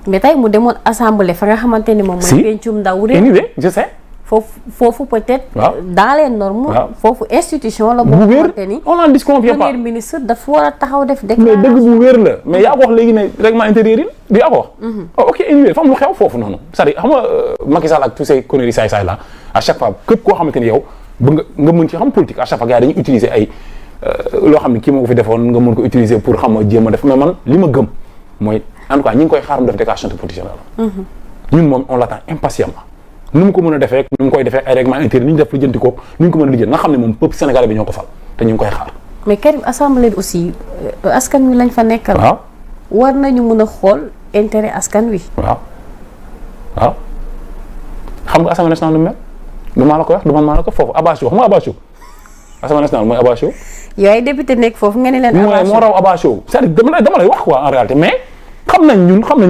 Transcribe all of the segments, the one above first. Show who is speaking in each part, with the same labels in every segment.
Speaker 1: mais tey mu demoon assemblée fa nga xamante ni moom mooy pencum ndaw réew.
Speaker 2: anyway je sais.
Speaker 1: foofu peut-être. dans les normes. foofu institution la.
Speaker 2: bu wér on n'en disconvient pas
Speaker 1: premier ministre dafa war a taxaw def déclaration.
Speaker 2: mais dëgg bu wér la mais yaa ko wax léegi ne règlement intérieur yi di yaa ko wax. ok anyway fa am lu xew foofu noonu c'est-à-dire xam nga Macky Sall ak tous ces conneries saay là à chaque fois képp koo xamante ni yow bëgg nga mën ci xam politique à chaque fois gars yi dañuy utiliser ay loo xam ne kii moo ko fi defoon nga mën ko utiliser pour xam nga jéem a def mais man li ma gëm mooy en tout cas ñi ngi koy xaar mu def déclaration de politique générale. ñun moom on l'attend impatiemment. nu mu ko mën a defee nu mu koy defee ay règlement intérieur ni ñu def lijjanti ko ni ñu ko mën a lijjanti nga xam ne moom peuple sénégalais bi ñoo ko fal te ñu ngi koy xaar.
Speaker 1: mais Karim assemblée bi aussi askan wi lañ fa nekkal.
Speaker 2: waaw
Speaker 1: war nañu mën a xool intérêt askan wi.
Speaker 2: waaw xam nga assemblée nationale lu mel du maa la ko wax du man maa la ko foofu Abacho xam nga Abacho assemblée nationale mooy Abacho.
Speaker 1: yow ay député nekk foofu nga ne leen. Abacho
Speaker 2: moo raw Abacho c'est-à-dire dama lay wax quoi en réalité mais. xam nañ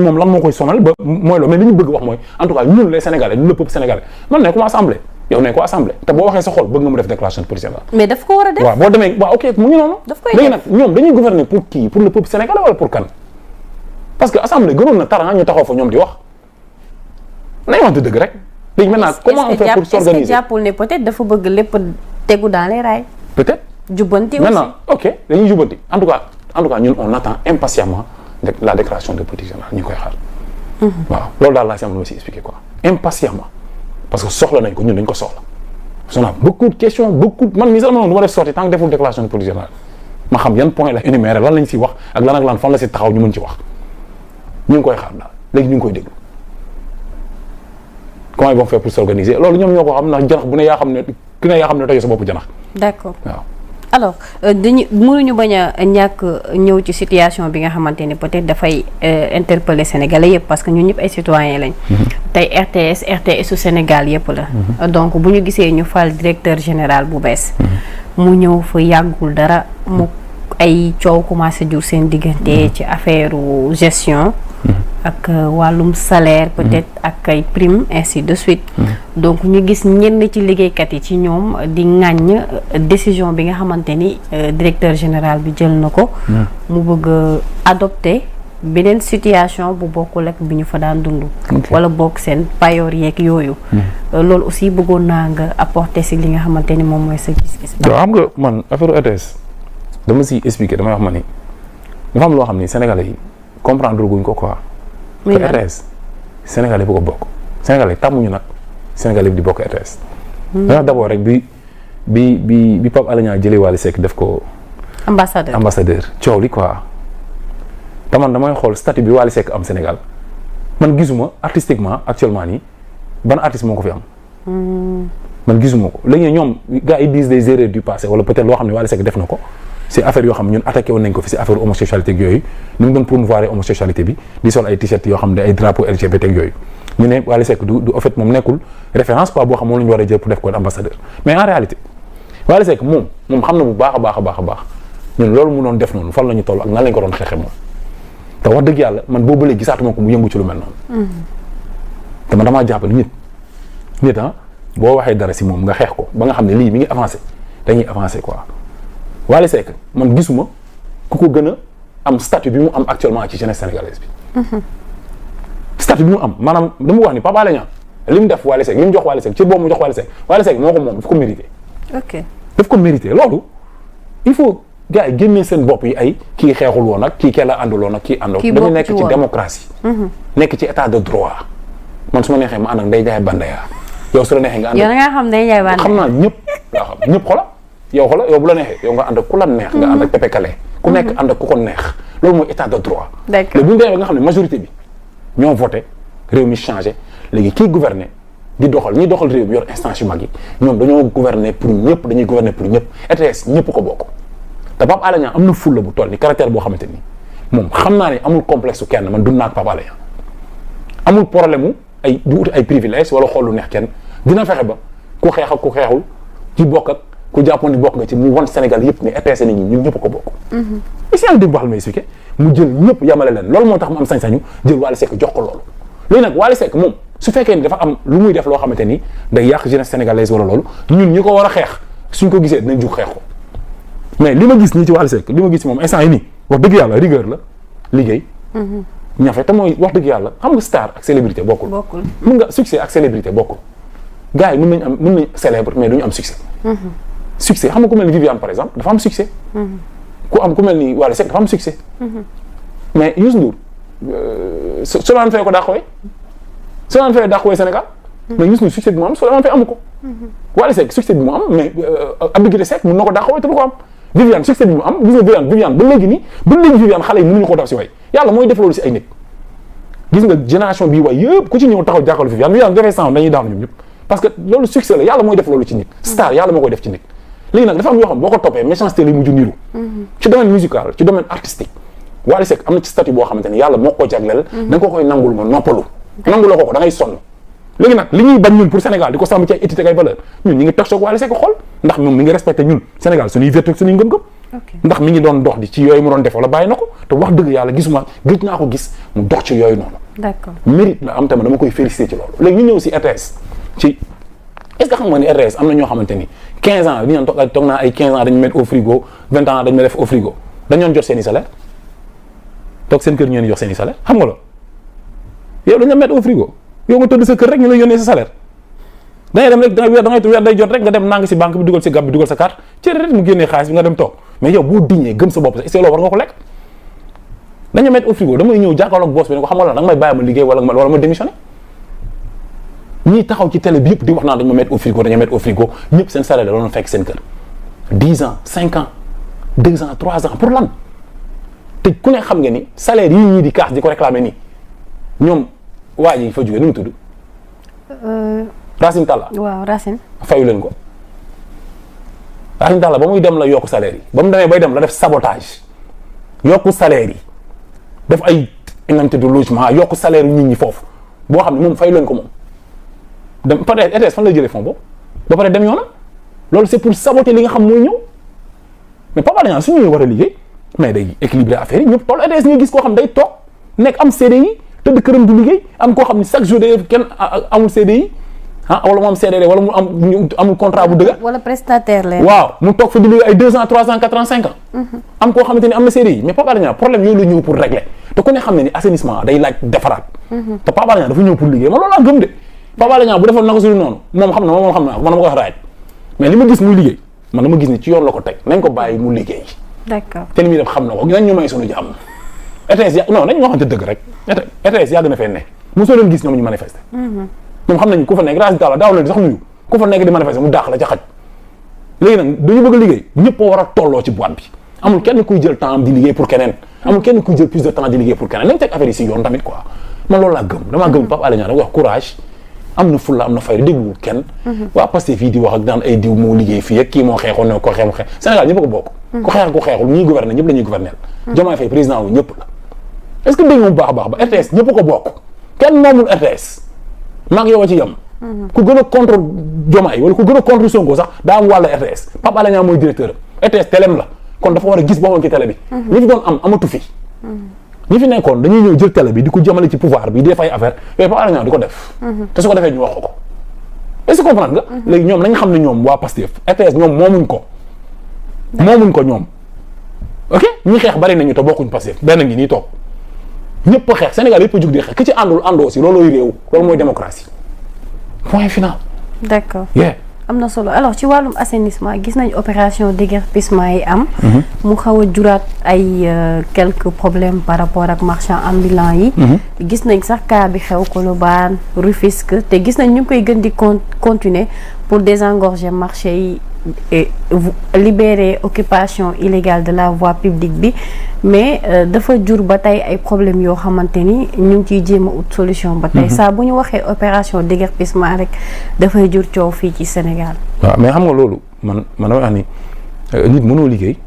Speaker 2: moom lan moo koy sonal ba mooy loolu mais li ñu bëgg wax mooy en tout cas ñun les sénégalais ñun le peuple sénégalais man ne ko assemblée yow ne ko assemblée te boo waxee sa xol bëgg nga mu def déclaration de politique générale.
Speaker 1: mais daf ko war a def
Speaker 2: waaw boo demee waaw ok mu ngi noonu.
Speaker 1: daf koy
Speaker 2: léegi nag ñoom dañuy gouverner pour qui pour le peuple sénégalais wala pour kan parce que assemblée gënoon na tara ñu taxaw fa ñoom di wax nañ wax dëgg rek. léegi maintenant comment on fait pour s'organiser
Speaker 1: est-ce que jàppul ne peut-être dafa bëgg lépp tegu dans les rails.
Speaker 2: peut-être
Speaker 1: jubbanti aussi
Speaker 2: maintenant ok dañuy jubbanti en tout cas ñun on attend impatiemment la déclaration de politique générale ñu ngi koy xaar. waaw loolu daal laa si am lu ma si expliquer quoi impatiemment parce que soxla nañ ko ñun dañ ko soxla parce qu'on a beaucoup de questions man mii sax ma def sorti tant que deful déclaration de politique générale ma xam yan point la énumérer lan lañ si wax ak lan ak lan fan la si taxaw ñu mën ci wax ñu ngi koy xaar daal léegi ñu ngi koy déglu comment ils vont faire pour s'organiser loolu ñoom ñoo ko xam ndax janax bu ne yaa xam ne tojee sa bopp janax.
Speaker 1: d'accord
Speaker 2: waaw.
Speaker 1: alors mënuñu bañ a ñàkk ñëw ci situation bi nga xamante ni peut-être dafay interpeller sénégalais yëpp parce que ñun ñëpp ay citoyens lañ. tey RTS su Sénégal yëpp la. donc bu ñu gisee ñu fal directeur général bu bees. mu ñëw fa yàggul dara mu ay coow commencé jur seen diggante ci affaire gestion. ak wàllum salaire peut-être ak ay primes ainsi de suite. donc ñu gis ñenn ci liggéeykat yi ci ñoom di ŋàññ décision bi nga xamante ni directeur général bi jël na ko. mu bëgg adopter beneen situation bu bokkul ak bi ñu fa daan dund. wala bokk seen payoor yeeg yooyu. loolu aussi bëggoon naa nga apporter si li nga xamante ni moom mooy sa gis-gis.
Speaker 2: waaw xam nga man affaire RTS dama siy expliquer damay wax ma ni dafa am loo xam ni sénégalais yi comprendre guñ ko quoi. que RTS sénégalais bu ko bokk sénégalais tàmmuñu nag sénégalais bi di bokk RTS. dañoo d'abord rek bi Pape Alé Niang jëlee Wally Seck def ko. ambassadeur coow li quoi. te man damay xool statut bi Wally Seck am Sénégal man gisuma artistiquement actuellement nii ban artiste moo ko fi am. man gisuma ko léegi ñoom gars yi disent des erreurs du passé wala peut-être loo xam ne Wally Seck def na ko. c'est affaire yoo xam ne ñun attaqué woon nañ ko fi si affaire homosexualité ak yooyu ni mu doon promouvoir homosexualité bi di sol ay t-shirt yoo xam ne ay drapeau LGBT ak yooyu ñu ne Wally Seck du en fait moom nekkul référence quoi boo xam moom la ñu war a jël pour def ko ambassadeur mais en réalité Wally Seck moom xam na bu baax a baax ñun loolu mu doon def noonu fan la ñu toll ak nan lañ ko doon xeexe moom te wax dëgg yàlla man boobu léegi gisaatuma ko mu yëngu ci lu mel noonu te man damaa jàpp ni nit boo waxee dara si moom nga xeex ko ba nga xam ne lii mi ngi avancé dañuy avancé quoi Wally Seck man gisuma ku ko gën a am statut bi mu am actuellement ci jeunesse sénégalaise bi. statut bi mu am maanaam dama wax ni Pape Alé Niang li mu def Wally Seck li mu jox Wally Seck ci boobu mu jox Wally Seck moo ko moom daf ko mérité.
Speaker 1: ok
Speaker 2: daf ko mérité loolu il faut gars yi génnee seen bopp yi ay kii xeexul woon ak kii kenn ànduloon ak kii àndoo. dañu nekk ci démocratie. nekk ci état de droit man su ma neexee ma ànd ak Ndeye Ndiaye Bandeya yow su la neexee nga ànd.
Speaker 1: yow da ngaa xam Ndeye Ndiaye Bandeya
Speaker 2: xam naa ñëpp yaa xam ñëpp xoolal. yow bu la neexee yow nga ànd ak ku la neex nga ànd ak Pépé Kalé ku nekk ànd ak ku ko neex loolu mooy état de droit.
Speaker 1: d'accord
Speaker 2: bu ñu demee ba nga xam ne majorité bi ñoo voté réew mi changé léegi kii gouverner di doxal ñi doxal réew mi yor instance yu mag yi ñoom dañoo gouverner pour ñëpp dañuy gouverner pour ñëpp RTS ñëpp ko bokk te Pape Alé Niang am na fulla bu toll ni caractère boo xamante ni moom xam naa ne amul complexe su kenn man dund naa ak Pape Alé Niang amul problème mu ay di uti ay privilèges wala xool lu neex kenn dina fexe ba ku xeex ak ku xeexul ci bokk ak ku jàppoon ni bokk nga ci mu wan Sénégal yëpp ne RTS nit ñi ñun ñëpp ko bokk. est-ce que dégg wax la may expliqué mu jël ñëpp yamale leen loolu moo tax mu am sañ-sañu jël Wally Seck jox ko loolu. léegi nag Wally Seck moom su fekkee ni dafa am lu muy def loo xamante ni day yàq jeunesse sénégalaise wala loolu ñun ñi ko war a xeex suñ ko gisee dinañ jug xeex ko mais li ma gis nii ci Wally Seck li ma gis ci moom instant yi nii wax dëgg yàlla rigueur la liggéey. ñafe te mooy wax dëgg yàlla xam nga star ak célébrité bokkul. mën nga succès ak célébrité bokkul gars yi mën nañ célèbre mais duñu am succès. succès xam nga ku mel ni Viviane par exemple dafa am succès. ku mel ni Wally Seck dafa am succès. mais Youssou Ndour Souleymane Faye ko daa xooy Souleymane Faye daa xooy Sénégal. mais Youssou Ndour succès bi mu am Souleymane Faye amu ko. Wally Seck succès bi mu am mais Abdou Guité Seck mën na ko daa xooy te du ko am. Viviane succès bi mu am gis nga Viviane ba léegi Viviane xale yi mënuñu ko def si way yàlla mooy def loolu si ay nit. gis nga génération bii way yëpp ku ci ñëw taxaw jàkkaarloo Viviane defee sànq dañuy daanu ñoom ñëpp parce que loolu succès la yàlla mooy def loolu ci nit. star yàlla moo koy def ci nit. léegi nag dafa am yoo xam boo ko toppee méchanceté lay mujj niiru. ci domaine musical ci domaine artistique Wally Seck am na ci statut boo xamante ni yàlla moo ko jagleel. da nga ko koy nangul ma noppalu. nanguloo ko da ngay sonn. léegi nag li ñuy bañ ñun pour Sénégal di ko sàmm ci ay éthique ak ay valeur ñun ñi ngi toog soog Wally Seck xool ndax moom mi ngi respecté ñun Sénégal suñuy vertu suñuy ngëm-ngëm ndax mi ngi doon dox di ci yooyu mu doon def wala bàyyi na ko te wax dëgg yàlla gisuma gëj naa ko gis mu dox ci yooyu noonu.
Speaker 1: d'accord
Speaker 2: mérite la am tamit dama koy féliciter ci loolu. léegi ñu ñëw si RTS ci est-ce que xam nga ni RTS am na ñoo xamante ni 15 ans li ñu doon toog naa ay 15 ans dañu mettre au frigo 20 ans dañu ma def au frigo dañu doon jot seen i salaire toog seen kër ñu leen jox seen i salaire xam nga loolu yow dañu la mettre au frigo yow nga tëdd sa kër rek ñu lay yónnee sa salaire da ngay dem rek da ngay weer day jot rek nga dem nang si banque bi dugal si gab bi dugal sa carte ci rek mu génnee xaalis bi nga dem toog mais yow boo diñee gëm sa bopp sa est-ce que loolu war nga ko lekk dañu mettre au frigo damay ñëw jàkkaarloog boss bi ne ko xam nga la da nga may bàyyi ma liggéey wala ma démissionné ñii taxaw ci télé bi yëpp di wax naan dañu ma mettre au frigo dañu mettre au frigo ñëpp seen salaire la doon fekk seen kër 10 ans 5 ans 2 ans 3 ans pour lan te ku ne xam nga ni salaire yii ñii di kaas di ko réclamer nii ñoom waa ji fa jógee nu mu tudd. Racine Talla.
Speaker 1: waaw Racine.
Speaker 2: fayu leen ko Racine Talla ba muy dem la yokk salaire yi ba mu demee bay dem la def sabotage yokku salaire yi def ay indemnité de logement yokku salaire yu nit ñi foofu boo xam ne moom fayu leen ko moom dem peut-être RTS fan lay jëlee fond boobu ba pare dem yoonam loolu c'est pour saboter li nga xam mooy ñëw mais Pape Alé Niang su ñuy war a liggéey mais day équilibrer affaire yi ñëpp toll RTS ñuy gis koo xam day toog nekk am CDI tëdd këram du liggéey am koo xam ne chaque jour day kenn amul CDI ah wala mu am CDD wala mu amul contrat bu dëgg.
Speaker 1: wala prestataire leen.
Speaker 2: waaw mu toog fa di liggéey ay 2 ans 3 ans 4 ans 5 ans. am koo xamante ni am na CDI mais Pape Alé Niang problème yooyu la ñëw pour régler te ku ne xam ne ni assainissement day laaj defaraat. te Pape Alé Niang dafa ñëw pour liggéey ma loolu laa gëm de Pape Alé Niang bu defoon naka suñu noonu moom xam na man dama ko wax raaj mais li ma gis muy liggéey man dama gis ni ci yoon la ko teg nañ ko bàyyi mu liggéey.
Speaker 1: d'accord
Speaker 2: te li muy def xam na ko nañ ñu may sunu jàmm. ETS non nañ waxante dëgg rek ETS yàgg na fee ne mosoo leen gis ñoom ñu manifester. ñoom xam nañ ku fa nekk Racine Talla daaw leen sax nuyu ku fa nekk di manifester mu daax la ca xaj léegi nag dañu bëgg a liggéey ñëpp a war a tolloo ci boîte bi amul kenn kuy jël temps di liggéey pour keneen amul kenn kuy jël plus de temps di liggéey pour keneen nañ teg affaire yi si yoon tamit quoi man loolu laa gëm damaa gëm Pape Alé Niang dama wax courage am na fulla am na fayda dégluwul kenn waa Pastef fii di wax ak daan ay diw moo liggéey fii ak kii moo xeexoon ne ko xeexu xeex Sénégal ñëpp a ko bokk ku xeex ku xeexul ñuy gouverner ñëpp la ñuy gouverner Diomaye Faye président wu ñëpp la est-ce que dégg nga bu baax a baax ba RTS ñëpp a ko bokk kenn moomul RTS maa ngi yow a ci yem ku gën a contre Diomaye wala ku gën a contre Sonko sax daa am wàllu RTS Pape Alé Niang mooy directeur RTS télém la kon dafa war a gis boppam ci télé bi ñi fi doon am amatu fi ñi fi nekkoon dañuy ñëw jël télé bi di ko jëmale ci pouvoir bi di def ay affaire yooyu Pape Alé Niang di ko def te su ko defee ñu wax ko est-ce que comprendre nga léegi ñoom nañ xam ne ñoom waa Pastef RTS ñoom moomuñ ko ñoom ok ñi xeex bari nañu te bokkuñ Pastef benn ngi nii toog ñëpp a xeex Sénégal yëpp a jug di xeex ki ci àndul àndoo si loolooy réew loolu mooy démocratie point final.
Speaker 1: d'accord am na solo alors ci wàllum assainissement gis nañ opération déguerpissement yi am. mu xaw a juraat ay quelques problèmes par rapport ak marchands ambulants yi. gis nañ sax cas bi xew Colobane Rufisque te gis nañ ñu ngi koy gën di continuer pour désengorger marché yi et libérer occupation illégale de la voie publique bi mais dafa jur ba tey ay problèmes yoo xamante ni ñu ngi ciy jéem a ut solution ba tey saa bu ñu waxee opération déguerpissement rek dafay jur coow fii ci Sénégal.
Speaker 2: waaw mais xam nga loolu man dama wax ni nit mënoo liggéey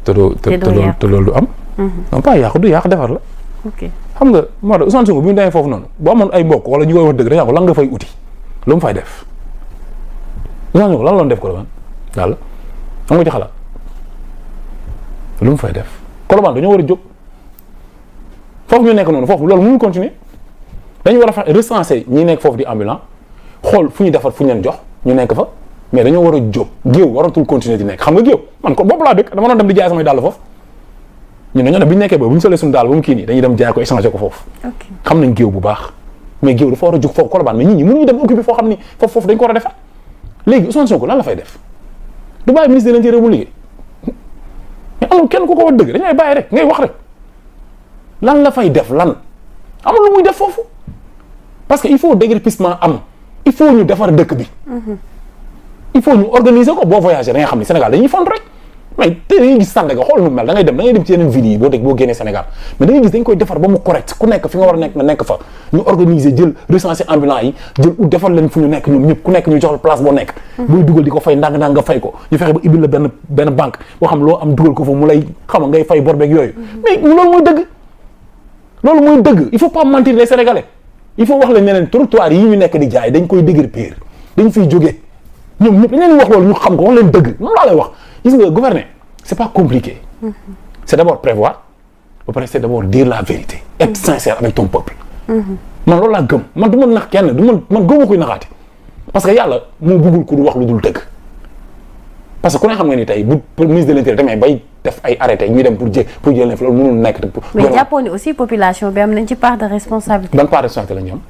Speaker 2: te loolu du am. non pas yàqu du yàq defar la.
Speaker 1: ok
Speaker 2: xam nga moo tax Ousmane Sonko bi mu demee foofu noonu boo amoon ay mbokk wala ñu koy wax dëgg dañoo ko lan nga fay uti lu mu fay def Ousmane Sonko lan la doon def Colobane daal am nga ci xalaat lu mu fay def Colobane dañoo war a jóg foofu ñu nekk noonu foofu loolu mënul continuer dañu war a fa recenser ñi nekk foofu di ambulant xool fu ñu defar fu ñu leen jox ñu nekk fa mais dañoo war a jóg géew waratul continuer di nekk xam nga géew man ko bopp laa dëkk dama doon dem di jaay samay dàll foofu ñun dañoo ne bu ñu nekkee ba bu ñu solee suñu daal ba mu kii nii dañuy dem jaay ko échanger ko foofu. xam nañ géew bu baax mais géew dafa war a jóg foofu Colobane mais nit ñi mënuñu dem occuper foo xam ni foofu dañ ko war a defar léegi Ousmane Sonko lan la fay def du bàyyi ministre de l'Intérieur mu liggéey mais amul kenn ku ko wax dëgg dañ lay bàyyi rek ngay wax rek lan la fay def lan amul lu muy def foofu parce que il faut déguerpissement am il faut ñu defar dëkk bi. il faut ñu organiser ko boo voyager da nga xam ni Sénégal dañuy font rek mais te da ngay gis Sandaga xool nu mel da ngay dem ci yeneen villes yi boo génnee Sénégal mais da ngay gis dañ koy defar ba mu correct ku nekk fi nga war a nekk nga nekk fa ñu organiser jël recenser ambulants yi jël ut defar leen fu ñu nekk ñoom ñëpp ku nekk ñu jox la place boo nekk. booy dugal di ko fay ndànk-ndànk nga fay ko ñu fexe ba ibil la benn banque boo xam loo am dugal ko fa mu lay xam ngay fay bor beeg yooyu. mais loolu mooy dëgg il faut pas mentir les Sénégalais il faut wax la ne leen trottoir yi ñu nekk di jaay dañ koy déguerpir dañ fiy jógee ñoom ñëpp dañ leen wax loolu ñu xam ko wax leen dëgg noonu laa lay wax gis nga gouverner c'est pas compliqué. C'est d'abord prévoir ba pare c'est d'abord dire la vérité être sincère avec ton peuple. man loolu laa gëm man du ma nax kenn man gëmuma koy naxaate parce que yàlla moo bëggul ku wax lu dul dëgg parce que ku ne xam nga ni tey bu ministre de l'Intérieur demee bay def ay arrêté ñuy dem pour jël leen fi loolu mënul nekk.
Speaker 1: mais jàppoon ni aussi population bi am nañ ci part de responsabilité.
Speaker 2: ban part de responsabilité la ñu am.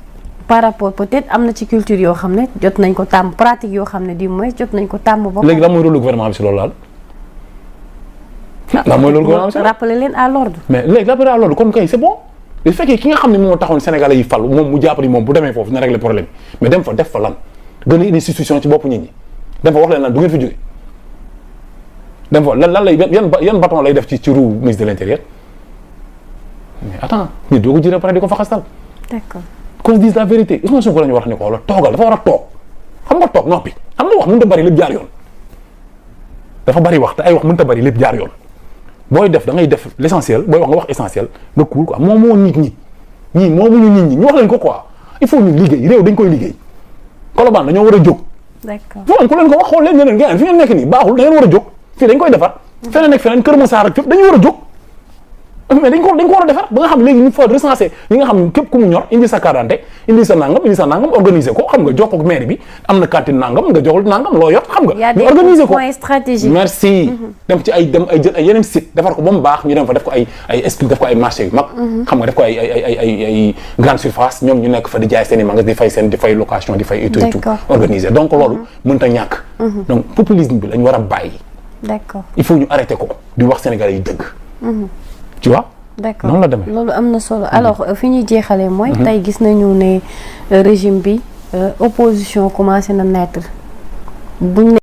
Speaker 1: par rapport peut-être am na ci culture yoo xam ne jot nañ ko tàmm pratique yoo xam ne du moins jot nañ ko tàmm. ba
Speaker 2: léegi lan mooy rôle gouvernement bi si loolu laal. lan mooy loolu gouvernement bi si
Speaker 1: rappeler leen à l'ordre.
Speaker 2: mais léegi rappeler à l'ordre kon kay c'est bon bu fekkee ki nga xam ne moo taxoon Sénégalais yi fal moom mu jàpp ni moom bu demee foofu na régler problème mais dem fa def fa lan gën a indi institution ci bopp nit ñi dem fa wax leen lan du ngeen fi jóge dem fa lan lay yan bâton lay def ci roue ministre de l'Intérieur mais attends nit doo ko jëlee pare di ko fa xastal.
Speaker 1: D'accord.
Speaker 2: qu'on se dise la vérité Ousmane Sonko la ñu war a ne ko wala toogal dafa war a toog xam nga toog noppi xam nga wax mënut a bari lépp jaar yoon dafa bari wax te ay wax mënut a bari lépp jaar yoon booy def da ngay def l'essentiel booy wax nga wax essentiel nga cool quoi moom moo nit ñi ñii moomuñu nit ñi ñu wax leen ko quoi il faut ñu liggéey réew dañ koy liggéey Colobane dañoo war a jóg.
Speaker 1: D'accord
Speaker 2: fu ku leen ko wax xool leen ne leen gën fi ngeen nekk nii baaxul da ngeen war a jóg fii dañ koy defar. feneen nekk feneen Kër Massar ak fépp dañu war a jóg. mais dañ ko war a defar ba nga xam léegi ñu fa recenser li nga xam képp ku mu ñor indi sa carte d'identité indi sa nangam organiser ko xam nga jox ko maire bi am na cantine nangam nga joxul nangam loo yor xam nga. ñu organiser ko
Speaker 1: points stratégiques.
Speaker 2: merci. dem ci ay jël ay yeneen site defar ko ba mu baax ñu dem fa def ko ay explique def ko ay marché yu mag. xam nga def ko ay grande surface ñoom ñu nekk fa di jaay seen i magasin di fay location di fay. et tout organiser donc loolu mënut a ñàkk. donc populisme bi lañ war a bàyyi.
Speaker 1: d'accord
Speaker 2: il faut ñu arrêter ko di wax Sénégalais yi dëgg. tu vois.
Speaker 1: d'accord
Speaker 2: noonu la demee
Speaker 1: loolu am na solo alors fi ñuy jeexalee mooy. tey gis nañu ne régime bi opposition commencé na naître buñ